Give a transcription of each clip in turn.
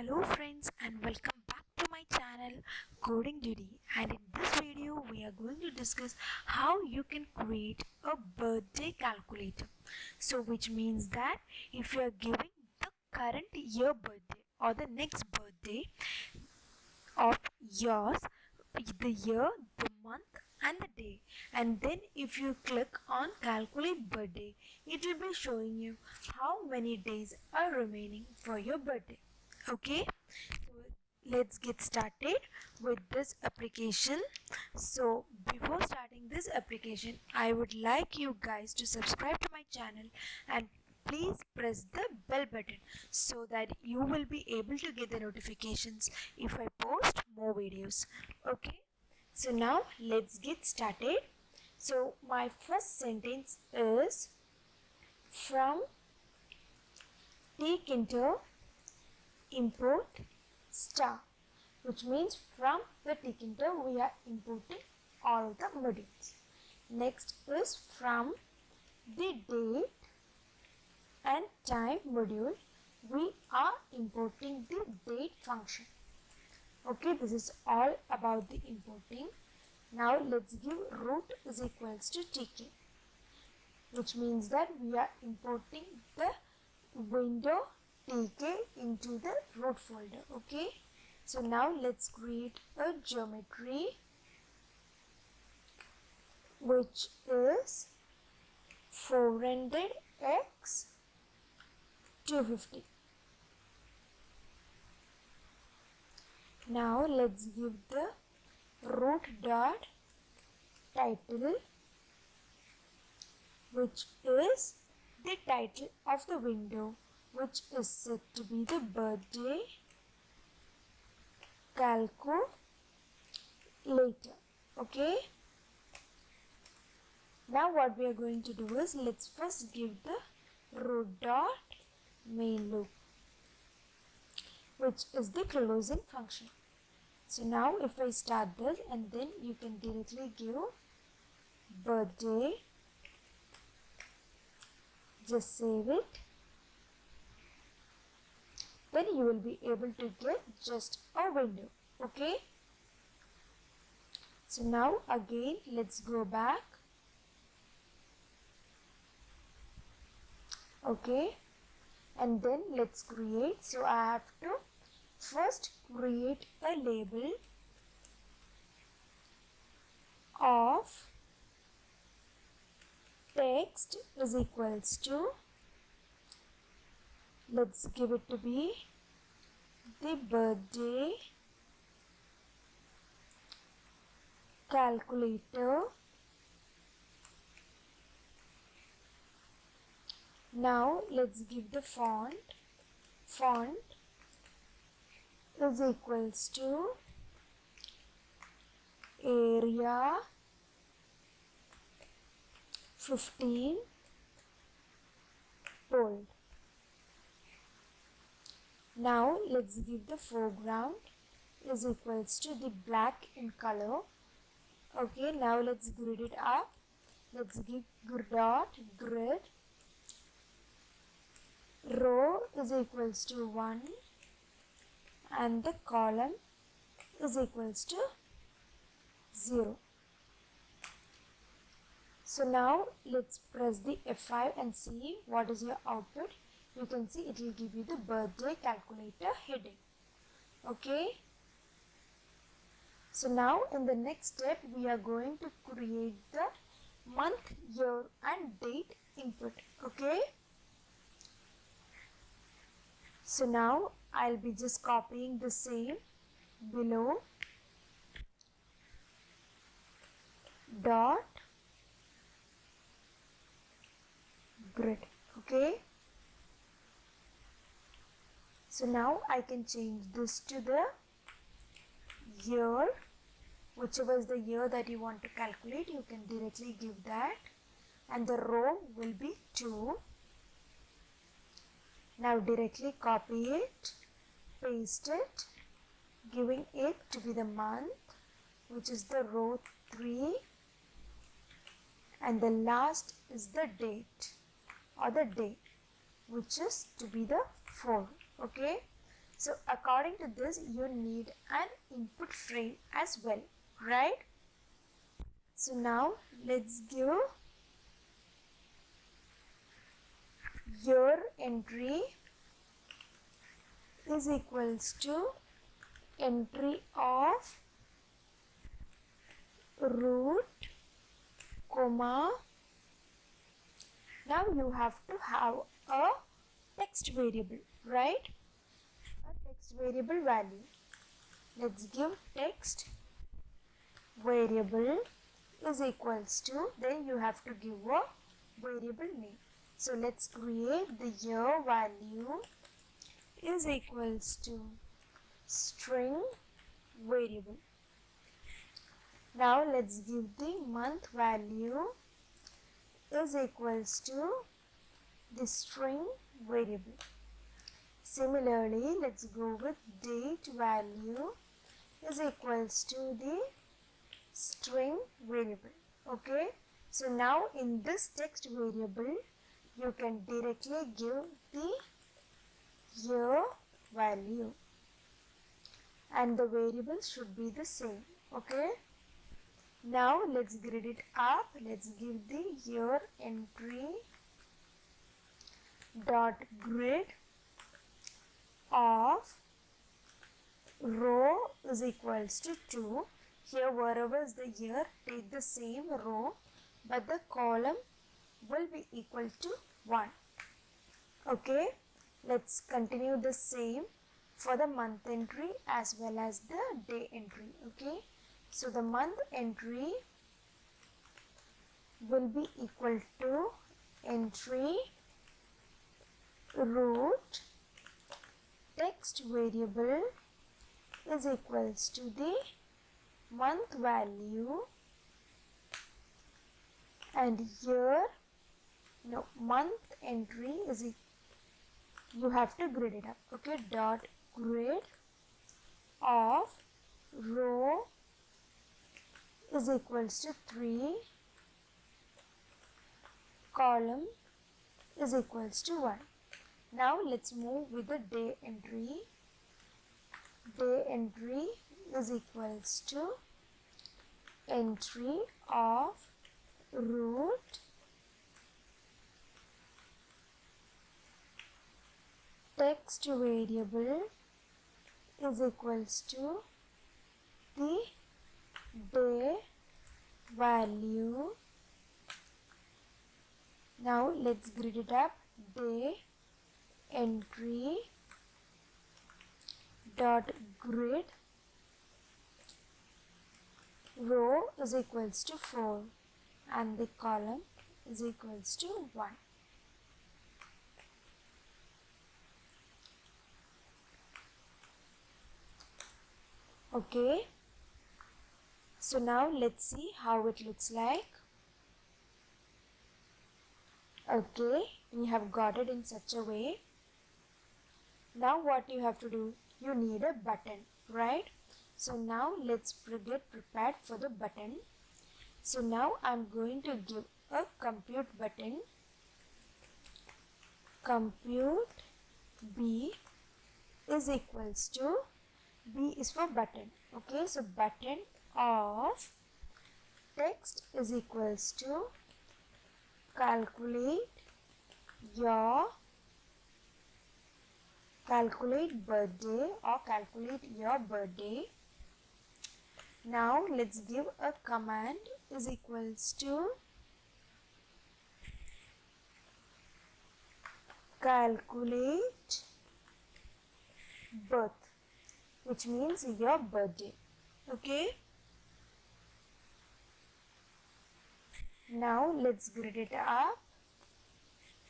Hello friends and welcome back to my channel Coding Dudey, and in this video we are going to discuss how you can create a birthday calculator. So which means that if you are giving the current year birthday or the next birthday of yours, the year, the month and the day, and then if you click on calculate birthday, it will be showing you how many days are remaining for your birthday. Okay, so let's get started with this application. So before starting this application, I would like you guys to subscribe to my channel and please press the bell button so that you will be able to get the notifications if I post more videos. Okay, so now let's get started. So my first sentence is from Tkinter import star, which means from the Tkinter we are importing all the modules. Next is from the date and time module, we are importing the date function. Okay, this is all about the importing. Now let's give root is equals to tk, which means that we are importing the window tk into the root folder. Okay, so now let's create a geometry which is 400x 250. Now let's give the root dot title, which is the title of the window, which is said to be the birthday calculator. Okay, now what we are going to do is let's first give the root dot main loop, which is the closing function. So now if I start this, and then you can directly give birthday, just save it, then you will be able to get just a window. Okay, so now again let's go back. Okay, and then let's create. So I have to first create a label of text is equals to, let's give it to be the birthday calculator. Now let's give the font is equals to area 15 bold. Now let's give the foreground is equals to the black in color. Okay, now let's grid it up. Let's give grid row is equals to 1 and the column is equals to 0. So now let's press the F5 and see what is your output. You can see it will give you the birthday calculator heading. Okay, so now in the next step we are going to create the month, year and date input. Okay, so now I'll be just copying the same below dot grid. Okay, so now I can change this to the year, whichever is the year that you want to calculate, you can directly give that, and the row will be 2. Now directly copy it, paste it, giving it to be the month, which is the row 3, and the last is the date or the day, which is to be the 4. Okay, So according to this, you need an input frame as well, right? So now let's give year entry is equals to entry of root, comma. Now you have to have a text variable, right? A text variable value. Let's give text variable is equals to, then you have to give a variable name. So let's create the year value is equals to string variable. Now let's give the month value is equals to the string variable. Similarly, let's go with date value is equals to the string variable. Okay, so now in this text variable you can directly give the year value and the variables should be the same. Okay, now let's grid it up. Let's give the year entry dot grid of row is equals to 2. Here wherever is the year, take the same row, but the column will be equal to 1. Okay, let's continue the same for the month entry as well as the day entry. Okay, so the month entry will be equal to entry root text variable is equals to the month value and year, no, month entry is you have to grid it up. Okay, dot grid of row is equals to 3, column is equals to 1. Now let's move with the day entry. Day entry is equals to entry of root text variable is equals to the day value. Now let's grid it up. Day entry dot grid row is equals to 4 and the column is equals to 1. Okay, so now let's see how it looks like. Okay, we have got it in such a way. Now what you have to do, you need a button, right? So now let's get prepared for the button. So now I'm going to give a compute button. Compute B is equals to, B is for button. Okay, so button of text is equals to calculate birthday or calculate your birthday. Now let's give a command is equals to calculate birth, which means your birthday. Okay, now let's grid it up.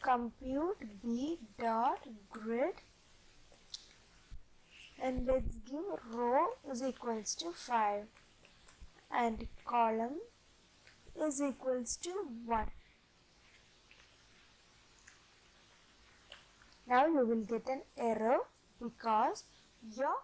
Compute B dot grid and let's give row is equals to 5 and column is equals to 1. Now you will get an error because your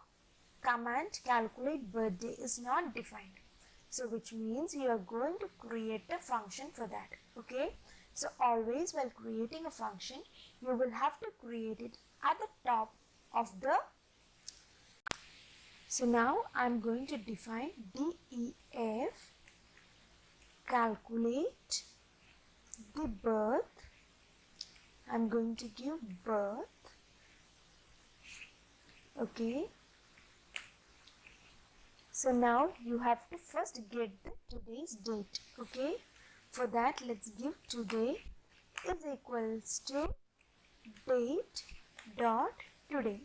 command calculate birthday is not defined. So which means you are going to create a function for that. Okay, so always while creating a function you will have to create it at the top of the So now I'm going to define DEF, calculate the birth. I'm going to give birth. Okay. So now you have to first get the today's date. Okay. For that, let's give today is equals to date dot today.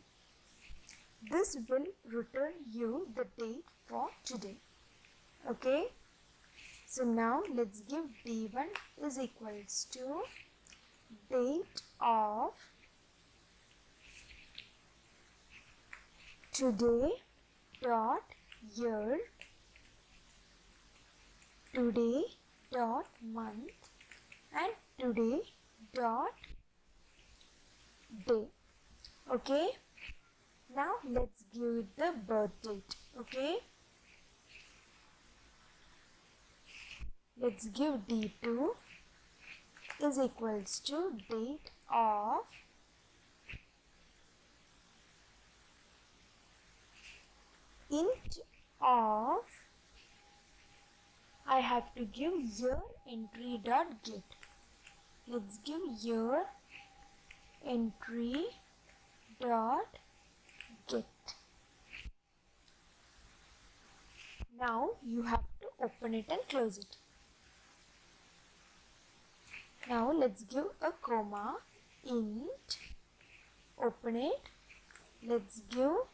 This will return you the date for today. Okay. So now let's give D1 is equals to date of today dot year, today dot month, and today dot day. Okay. Now let's give it the birth date. Okay. Let's give D2 is equals to date of int of, I have to give year entry dot get. Let's give year entry dot get. Now you have to open it and close it. Now let's give a comma, int, open it. Let's give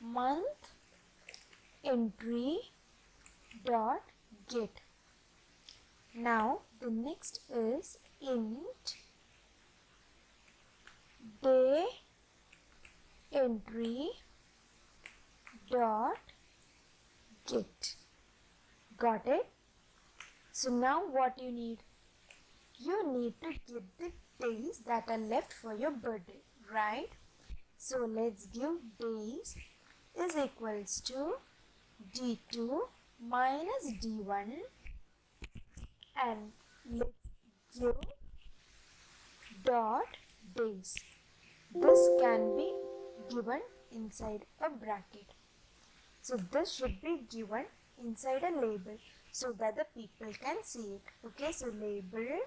month entry dot get. Now the next is int day entry dot get. Got it? So now what you need? You need to get the days that are left for your birthday, right? So let's give days is equals to D2 minus D1, and let's give dot days. This can be given inside a bracket. So this should be given inside a label so that the people can see it. Okay, so label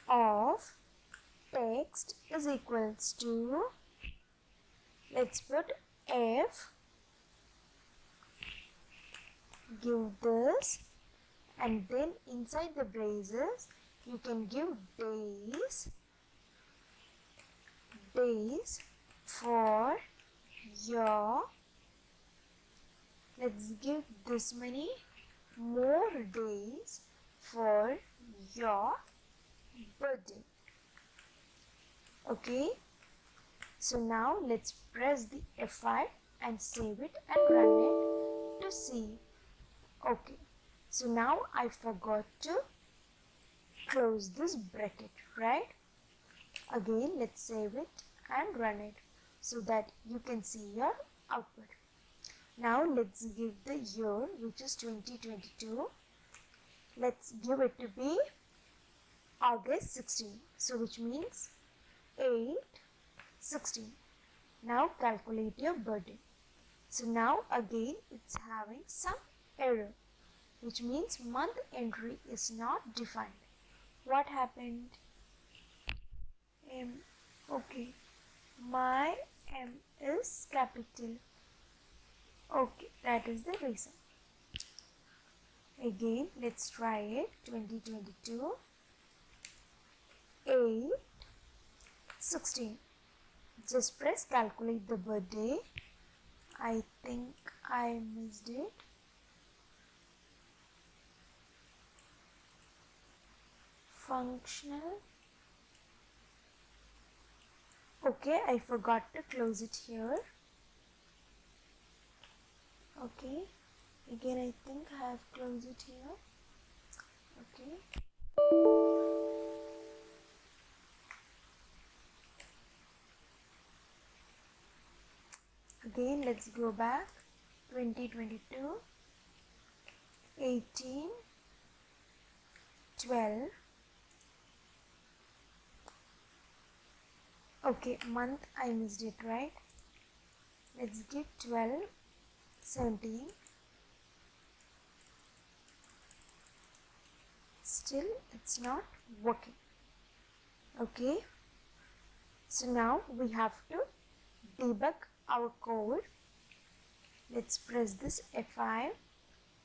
of text is equals to, let's put F, give this, and then inside the braces you can give days for your, let's give this many more days for your birthday. Okay, so now let's press the F5 and save it and run it to see. Okay, so now I forgot to close this bracket, right? Again, let's save it and run it so that you can see your output. Now let's give the year, which is 2022. Let's give it to be August 16. So which means 8/16. Now calculate your birthday. So now again it's having some error, which means month entry is not defined. What happened? Okay, my M is capital. Okay, that is the reason. Again, let's try it. 2022 8/16. Just press calculate the birthday. I think I missed it. Functional. Okay, I forgot to close it here. Okay, again I think I have closed it here. Okay. Again, let's go back. 2022 18/12. Okay, month I missed it, right? let's give 12, 17. Still it's not working. Okay, so now we have to debug our code. Let's press this F5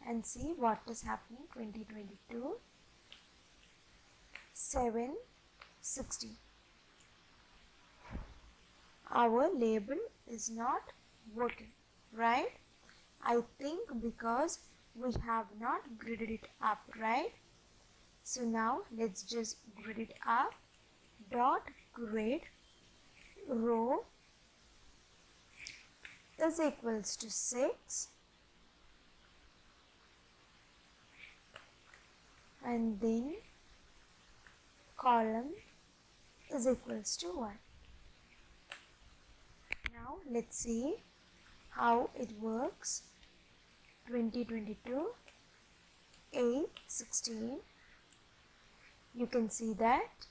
and see what is happening. 2022 760. Our label is not working, right? I think because we have not gridded it up, right? So now let's just grid it up. Dot grid row is equals to 6 and then column is equals to 1. Now let's see how it works. 2022 8/16. You can see that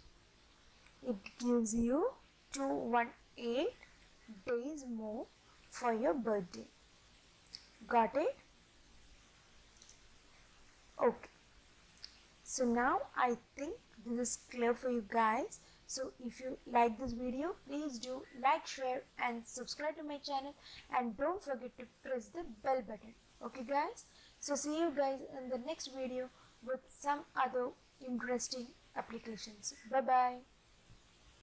it gives you 218 days more for your birthday. Got it? Okay. So now I think this is clear for you guys. So if you like this video, please do like, share and subscribe to my channel, and don't forget to press the bell button. Okay guys? So see you guys in the next video with some other interesting applications. Bye bye.